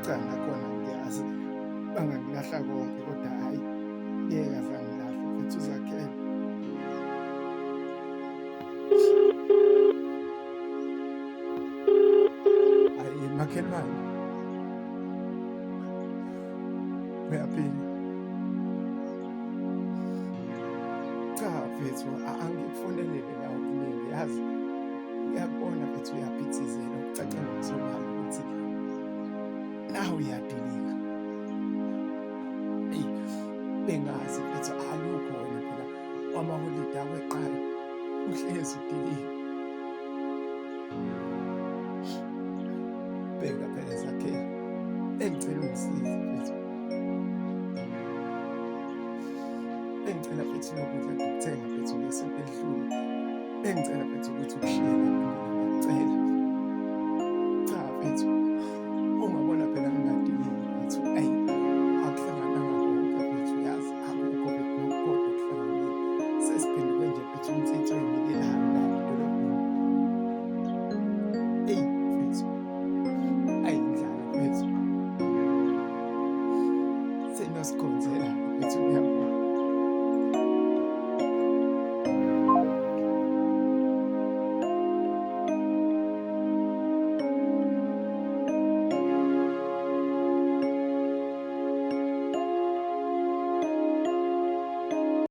Cha, nakhona ngiyazi bangangilahla konke kodwa hhayi, ngeke aze angilahle mfethu uZakhele. Hhayi makhelwane, uyaphila? Cha mfethu, angikufonelele la okuningi yazi ngiyakubona mfethu uyaphithizela kucace ngokusobala ukuthi nawe uyadilika. Eyi, bengazi mfethu alukho wena phela kwamaholide akweqala uhlezi udilika. Bheka phela Zakhele, bengicela ungisize mfethu. Bengicela mfethu nokudla ngikuthenga mfethu ngesonto elidlule. Bengicela mfethu ukuthi ukushiye mina, ngiyacela. Cha mfethu, ungabona phela ngingadiliki mfethu, ayi akuhlangananga konke mfethu yazi akukho nokukodwa okuhlanganile. Sesiphenduke nje mfethu umthetho oy'nikelayo la edolobheni. Eyi mfethu, ayindlala mfethu. Seniyosikhonzela mfethu .